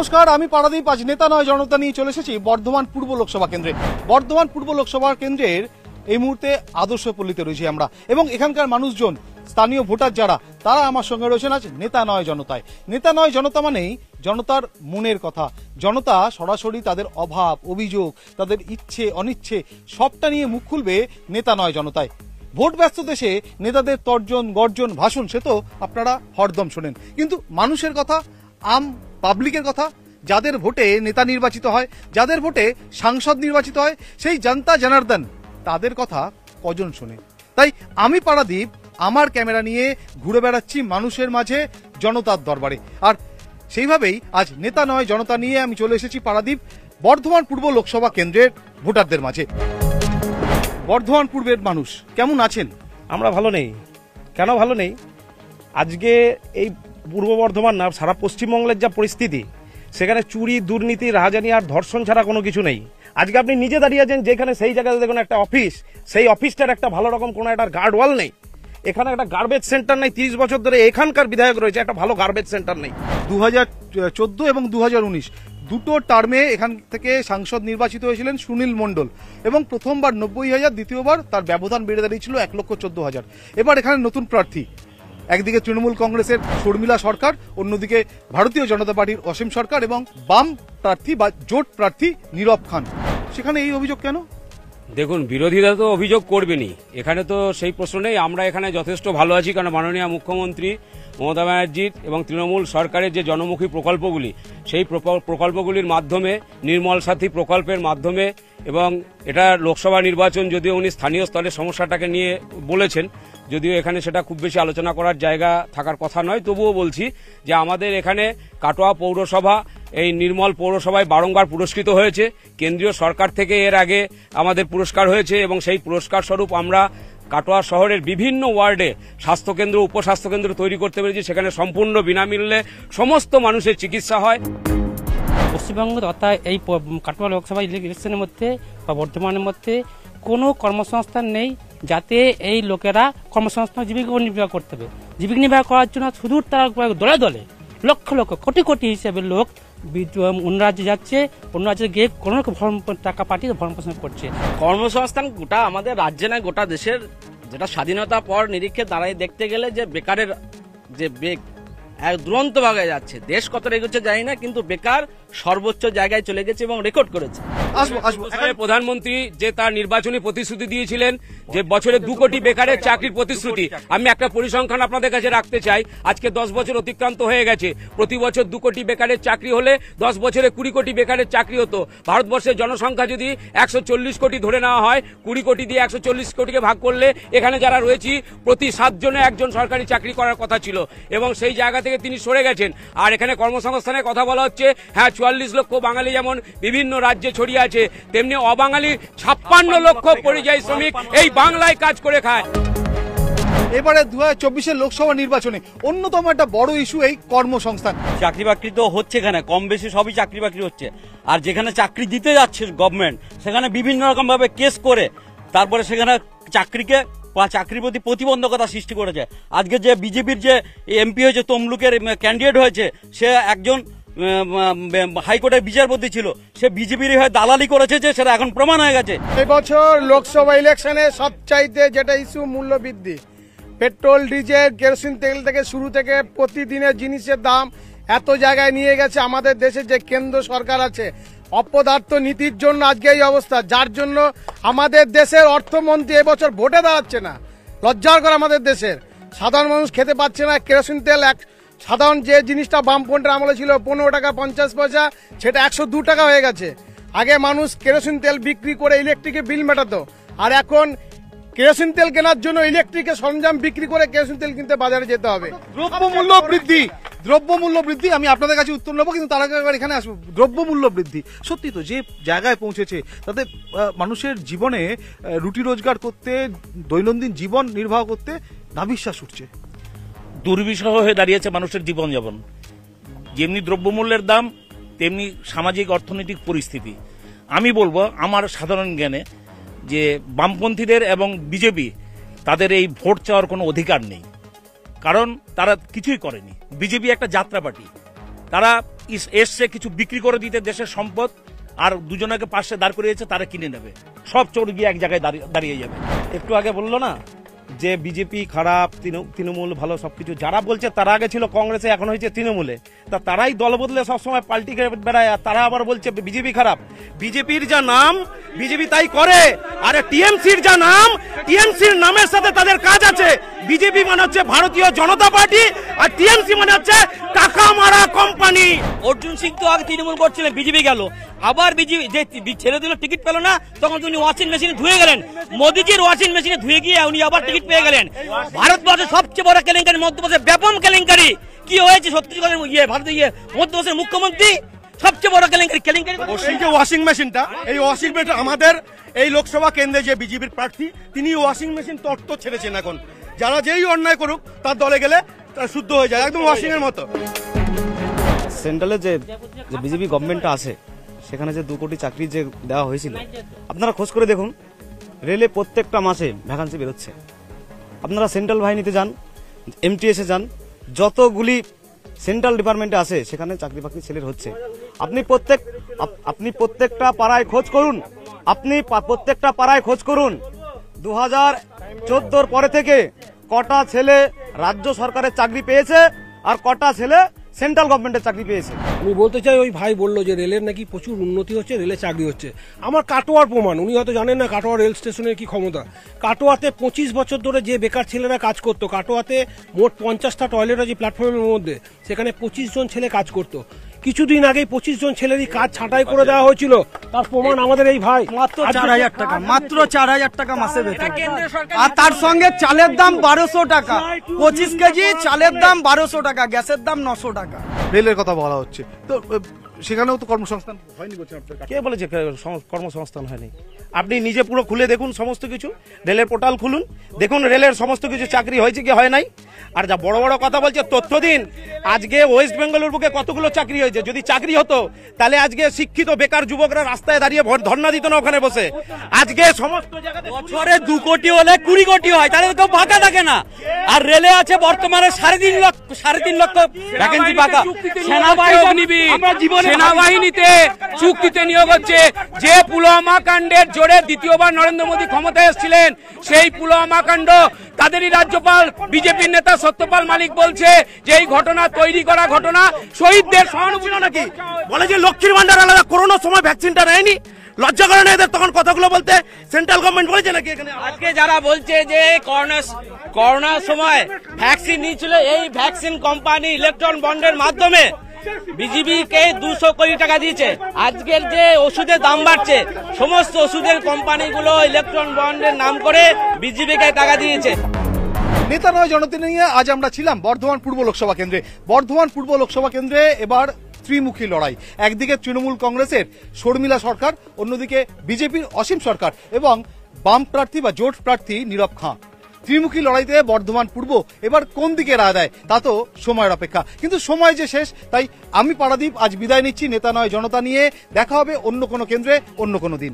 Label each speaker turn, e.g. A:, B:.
A: নমস্কার, আমি পারাদীপ। আজ নেতা নয় জনতা নিয়ে চলে এসেছি বর্ধমান পূর্ব লোকসভা কেন্দ্রে। বর্ধমান পূর্ব লোকসভা কেন্দ্রের এই মুহূর্তে আদর্শপল্লীতে রয়েছি আমরা, এবং এখানকার মানুষজন, স্থানীয় ভোটার যারা, তারা আমার সঙ্গে রয়েছেন আজ নেতা নয় জনতায়। নেতা নয় জনতা মানেই জনতার মনের কথা। জনতা সরাসরি তাদের অভাব, অভিযোগ, তাদের ইচ্ছে অনিচ্ছে সবটা নিয়ে মুখ খুলবে নেতা নয় জনতায়। ভোট ব্যস্ত দেশে নেতাদের তর্জন গর্জন ভাষণ সে তো আপনারা হরদম শোনেন, কিন্তু মানুষের কথা, আম পাবলিকের কথা, যাদের ভোটে নেতা নির্বাচিত হয়, যাদের ভোটে সাংসদ নির্বাচিত হয়, সেই জনতা জনার্দন, তাদের কথা কজন শোনে? তাই আমি পারাদীপ আমার ক্যামেরা নিয়ে ঘুরে বেড়াচ্ছি মানুষের মাঝে, জনতার দরবারে। আর সেইভাবেই আজ নেতা নয় জনতা নিয়ে আমি চলে এসেছি পারাদীপ বর্ধমান পূর্ব লোকসভা কেন্দ্রের ভোটারদের মাঝে। বর্ধমান পূর্বের মানুষ কেমন আছেন?
B: আমরা ভালো নেই। কেন ভালো নেই? আজকে এই পূর্ব বর্ধমান না, সারা পশ্চিমবঙ্গের যা পরিস্থিতি, সেখানে চুরি, দুর্নীতি, রাহাজানি আর ধর্ষণ ছাড়া কোনো কিছু নেই। আজকে আপনি নিজে দাঁড়িয়ে আছেন যেখানে, সেই জায়গাতে দেখুন একটা অফিস, সেই অফিসটার একটা ভালো রকম কোনো একটা গার্ডওয়াল নেই। এখানে একটা গার্বেজ সেন্টার নেই। 30 বছর ধরে এখানকার বিধায়ক রয়েছে, একটা ভালো গার্বেজ সেন্টার নেই।
A: 2014 এবং 2019 দুটো টার্মে এখান থেকে সাংসদ নির্বাচিত হয়েছিলেন সুনীল মণ্ডল, এবং প্রথমবার 90,000, দ্বিতীয়বার তার ব্যবধান বেড়ে দাঁড়িয়েছিল 1,14,000। এবার এখানে নতুন প্রার্থী, একদিকে তৃণমূল কংগ্রেসের শর্মিলা সরকার, অন্যদিকে ভারতীয় জনতা পার্টির অসীম সরকার এবং বাম প্রার্থী বা জোট প্রার্থী নীরব খান। সেখানে এই অভিযোগ কেন?
C: দেখুন, বিরোধীরা তো অভিযোগ করবেনই, এখানে তো সেই প্রশ্ন নেই। আমরা এখানে যথেষ্ট ভালো আছি, কারণ মাননীয় মুখ্যমন্ত্রী মমতা ব্যানার্জির এবং তৃণমূল সরকারের যে জনমুখী প্রকল্পগুলি, সেই প্রকল্পগুলির মাধ্যমে, নির্মল সাথী প্রকল্পের মাধ্যমে, এবং এটা লোকসভা নির্বাচন, যদিও উনি স্থানীয় স্তরের সমস্যাটাকে নিয়ে বলেছেন, যদিও এখানে সেটা খুব বেশি আলোচনা করার জায়গা থাকার কথা নয়, তবুও বলছি যে আমাদের এখানে কাটোয়া পৌরসভা এই নির্মল পৌরসভায় বারংবার পুরস্কৃত হয়েছে। কেন্দ্রীয় সরকার থেকে এর আগে আমাদের পুরস্কার হয়েছে, এবং সেই পুরস্কার স্বরূপ আমরা কাটোয়া শহরের বিভিন্ন ওয়ার্ডে স্বাস্থ্যকেন্দ্র, উপস্বাস্থ্যকেন্দ্র তৈরি করতে পেরেছি। সেখানে সম্পূর্ণ বিনামূল্যে সমস্ত মানুষের চিকিৎসা হয়।
D: পশ্চিমবঙ্গ তথা এই কাটোয়া লোকসভা ইলেকশনের মধ্যে বা বর্ধমানের মধ্যে কোনো কর্মসংস্থান নেই, যাতে এই লোকেরা কর্মসংস্থান জীবিকা নির্বাহ করতে হবে। জীবিকা নির্বাহ করার জন্য শুধু তারা দলে দলে লক্ষ লক্ষ কোটি কোটি হিসেবে লোক অন্য রাজ্যে যাচ্ছে, অন্য রাজ্যে গিয়ে কোনো টাকা পাঠিয়ে ভরণ পোষণ করছে।
B: কর্মসংস্থান গোটা আমাদের রাজ্যে না, গোটা দেশের, যেটা স্বাধীনতা পর নিরীক্ষে দাঁড়ায় দেখতে গেলে যে বেকারের যে বেগ এক দুরন্ত ভাগে যাচ্ছে। দেশ কত এগোচ্ছে জানি না, কিন্তু বেকার সর্বোচ্চ জায়গায় চলে গেছে এবং রেকর্ড করেছে।
C: প্রধানমন্ত্রী যে তার নির্বাচনী প্রতিশ্রুতি দিয়েছিলেন যে বছরে 2 কোটি বেকারের চাকরির প্রতিশ্রুতি, আমি একটা পরিসংখ্যান আপনাদের কাছে রাখতে চাই। আজকে 10 বছর অতিক্রান্ত হয়ে গেছে। প্রতি বছর 2 কোটি বেকারের চাকরি হলে 10 বছরে 20 কোটি বেকারের চাকরি হতো। ভারতবর্ষের জনসংখ্যা যদি 140 কোটি ধরে নেওয়া হয়, 20 কোটি দিয়ে 140 কোটিকে ভাগ করলে এখানে যারা রয়েছি প্রতি 7 জনে 1 জন সরকারি চাকরি করার কথা ছিল, এবং সেই জায়গা থেকে তিনি সরে গেছেন। আর এখানে কর্মসংস্থানের কথা বলা হচ্ছে। হ্যাঁ, 44 লক্ষ বাঙালি যেমন বিভিন্ন রাজ্যে ছড়িয়ে আছে, তেমনি অবাঙালি 56 লক্ষ পরিযায়ী শ্রমিক এই বাংলায় কাজ করে খায়।
A: এবারে 2024 লোকসভা নির্বাচনে অন্যতম একটা বড় ইস্যু এই কর্মসংস্থান।
E: চাকরি বাকরি তো হচ্ছে, এখানে কম বেশি সবই চাকরি বাকরি হচ্ছে। আর যেখানে চাকরি দিতে যাচ্ছে গভর্নমেন্ট, সেখানে বিভিন্ন রকম ভাবে কেস করে তারপরে সেখানে চাকরিকে বা চাকরির প্রতি প্রতিবন্ধকতা সৃষ্টি করেছে। আজকে যে বিজেপির যে এমপি হয়েছে, তমলুকের ক্যান্ডিডেট হয়েছে, সে একজন হাইকোর্টের বিচারপতি ছিল, সে বিজেপির হয়ে দালালি করেছে, যে সেটা এখন প্রমাণ হয়ে গেছে।
F: এবছর লোকসভা ইলেকশনে সবচাইতে যেটা ইস্যু মূল্য বৃদ্ধি। পেট্রোল, ডিজেল, কেরোসিন তেল থেকে শুরু থেকে প্রতিদিনের জিনিসের দাম এত জায়গায় নিয়ে গেছে। আমাদের দেশে যে কেন্দ্র সরকার আছে, অপদার্থ নীতির জন্য আজকে এই অবস্থা, যার জন্য আমাদের দেশের অর্থমন্ত্রী এবছর ভোটে দাঁড়াচ্ছে না। লজ্জার করে আমাদের দেশের সাধারণ মানুষ খেতে পাচ্ছে না। কেরোসিন তেল সাধারণ যে জিনিসটা বামফ্রন্টের আমলে ছিল 15 টাকা 50 পয়সা, সেটা 102 টাকা হয়ে গেছে। আগে মানুষ কেরোসিন তেল বিক্রি করে ইলেকট্রিকের বিল মেটাতো, আর এখন কেরোসিন তেল কেনার জন্য ইলেকট্রিকের সরঞ্জাম বিক্রি করে কেরোসিন তেল কিনতে বাজারে যেতে হবে।
A: দ্রব্যমূল্য বৃদ্ধি আমি আপনাদের কাছে উত্তর নেবো, কিন্তু তার আগে এবার এখানে আসবো। দ্রব্যমূল্য বৃদ্ধি সত্যি তো যে জায়গায় পৌঁছেছে, তাতে মানুষের জীবনে রুটি রোজগার করতে, দৈনন্দিন জীবন নির্বাহ করতে নাভিশ্বাস উঠছে।
G: দুর্বিষহ হয়ে দাঁড়িয়েছে মানুষের জীবনযাপন। যেমনি দ্রব্যমূল্যের দাম, তেমনি সামাজিক অর্থনৈতিক পরিস্থিতি। আমি বলবো আমার সাধারণ জ্ঞানে যে বামপন্থীদের এবং বিজেপি তাদের এই ভোট চাওয়ার কোনো অধিকার নেই, কারণ তারা কিছুই করেনি। বিজেপি একটা যাত্রা পার্টি, তারা এসছে কিছু বিক্রি করে দিতে দেশের সম্পদ, আর দুজনকে পাশে দাঁড় করিয়েছে, তারা কিনে নেবে, সব চোর গিয়ে এক জায়গায় দাঁড়িয়ে যাবে।
B: একটু আগে বললো না যে বিজেপি খারাপ, তৃণমূল ভালো, সবকিছু যারা বলছে তারা আগে ছিল কংগ্রেসে, এখন হয়েছে তৃণমূলে, তা তারাই দল বদলে সবসময় পাল্টি করে বেড়ায়, আর তারা আবার বলছে বিজেপি খারাপ। বিজেপির যা নাম বিজেপি তাই করে, আর টিএমসির যা নাম, টিএমসির নামের সাথে তাদের কাজ আছে। বিজেপি মানে হচ্ছে ভারতীয় জনতা পার্টি, আর টিএমসি মানে হচ্ছে টাকা মারা কোম্পানি।
E: অর্জুন সিং তো আগে তৃণমূল করছিলেন, বিজেপি গেল, আবার বিজেপি যে ছেলে দিল টিকিট পেল না, তখন উনি ওয়াশিং মেশিনে ধুয়ে গেলেন, মোদিজির ওয়াশিং মেশিনে ধুয়ে গিয়ে উনি আবার টিকিট পেয়ে গেলেন। ভারতবর্ষের সবচেয়ে বড় কেলেঙ্কারি, মধ্যপ্রদেশের ব্যাপক কেলেঙ্কারি কি হয়েছে, ছত্তিশগড়ের ভারতের মধ্যপ্রদেশের মুখ্যমন্ত্রী সবচেয়ে বড় কেলেঙ্কারি।
H: ওয়াশিং মেশিনটা, এই ওয়াশিং মেশিন আমাদের এই লোকসভা কেন্দ্রে যে বিজেপির প্রার্থী, তিনি ওয়াশিং মেশিন তত্ত্ব ছেড়েছেন। এখন যারা যেই অন্যায় করুক তার দলে গেলে তারা শুদ্ধ হয়ে যায়, একদম ওয়াশিং এর মতো।
I: সেন্ট্রালে যে বিজেপি গভর্নমেন্টটা আছে, সেখানে যে 2 কোটি চাকরি যে দেওয়া হয়েছিল, আপনারা খোঁজ করে দেখুন, রেলে প্রত্যেকটা মাসে ভ্যাকান্সি বেরোচ্ছে। আপনারা সেন্ট্রাল বাহিনীতে যান, এমটিএসে যান, যতগুলি সেন্ট্রাল ডিপার্টমেন্টে আছে সেখানে চাকরি বাকরি ছেলের হচ্ছে। আপনি প্রত্যেকটা পাড়ায় খোঁজ করুন, প্রত্যেকটা পাড়ায় খোঁজ করুন 2014 পরে থেকে কটা ছেলে রাজ্য সরকারের চাকরি পেয়েছে আর কটা ছেলে সেন্ট্রাল গভর্নমেন্টের চাকরি পেয়েছে।
J: আমি বলতে চাই, ওই ভাই বললো যে রেলের নাকি প্রচুর উন্নতি হচ্ছে, রেলে চাকরি হচ্ছে। আমার কাটোয়ার প্রমাণ, উনি হয়তো জানেন না কাটোয়া রেল স্টেশনের কি ক্ষমতা। কাটোয়াতে 25 বছর ধরে যে বেকার ছেলেরা কাজ করতো, কাটোয়াতে মোট 50টা টয়লেট আছে প্ল্যাটফর্মের মধ্যে, সেখানে 25 জন ছেলে কাজ করতো। কিছুদিন আগেই 25 জন ছেলেরই কাজ ছাঁটাই করে দেওয়া হয়েছিল, তার প্রমাণ আমাদের এই ভাই।
K: মাত্র 4,000 টাকা, মাত্র 4,000 টাকা মাসে বেতন, আর তার সঙ্গে চালের দাম 1200 টাকা, 25 কেজি চালের দাম 1200 টাকা, গ্যাসের দাম 900 টাকা।
A: রেলের কথা বলা হচ্ছে, তো সেখানেও তো কর্মসংস্থান হয়নি বলছেন আপনার।
B: কে বলেছে কর্মসংস্থান হয়নি? আপনি নিজে পুরো খুলে দেখুন সমস্ত কিছু, রেলের পোর্টাল খুলুন, দেখুন রেলের সমস্ত কিছু চাকরি হয়েছে কি হয় নাই। আর যা বড় বড় কথা বলছে তথ্য দিন। আজকে ওয়েস্ট বেঙ্গলের বুকে কতগুলো চাকরি হয়েছে, যদি চাকরি হতো তাহলে আজকে শিক্ষিত বেকার যুবকরা রাস্তায় দাঁড়িয়ে ধর্ণা দিত না ওখানে বসে। আজকে সমস্ত জায়গাতে
E: বছরে 2 কোটি হলে 20 কোটি হয়, তাহলে তো ফাঁকা থাকে না। আর রেলে আছে বর্তমানে 3.5 লক্ষ ভ্যাকেন্সি ফাঁকা।
C: সেনাবাহিনীতে চুক্তিতে নিয়োগ হচ্ছে। যে পুলওয়ামা কাণ্ডের জোরে দ্বিতীয়বার নরেন্দ্র মোদী ক্ষমতায় এসেছিলেন, সেই পুলওয়ামা কাণ্ড তাদেরই রাজ্যপাল বিজেপির নেতা সত্যপাল মালিক বলছে যে এই ঘটনা তৈরি করা ঘটনা, শহীদদের সহানুভূতি নাকি
B: বলে যে লক্ষ্মীর ভান্ডার আলাদা, করোনার সময় ভ্যাকসিনটা নেয়নি, লজ্জা করে না এদের তখন কথাগুলো বলতে? সেন্ট্রাল গভর্নমেন্ট বলেছে নাকি এখানে?
E: আজকে যারা বলছে যে করোনার সময় ভ্যাকসিন নিয়েছিল, এই ভ্যাকসিন কোম্পানি ইলেকট্রন বন্ডের মাধ্যমে বিজেপিকে 200 কোটি টাকা দিয়েছে। আজকের যে ওষুধের দাম বাড়ছে, সমস্ত ওষুধের কোম্পানিগুলো ইলেকট্রন বন্ডের নাম করে বিজেপিকে টাকা দিয়েছে।
A: নেতা নয় জনতা নিয়ে আজ আমরা ছিলাম বর্ধমান পূর্ব লোকসভা কেন্দ্রে। বর্ধমান পূর্ব লোকসভা কেন্দ্রে এবার ত্রিমুখী লড়াই। একদিকে তৃণমূল কংগ্রেসের শর্মিলা সরকার, অন্যদিকে বিজেপির অসীম সরকার এবং বাম প্রার্থী বা জোট প্রার্থী নীরব খাঁ। ত্রিমুখী লড়াইতে বর্ধমান পূর্ব এবার কোন দিকে রায় দেয় তা তো সময়ের অপেক্ষা, কিন্তু সময় যে শেষ, তাই আমি পারাদীপ আজ বিদায় নিচ্ছি নেতা নয় জনতা নিয়ে। দেখা হবে অন্য কোনো কেন্দ্রে অন্য কোনো দিন।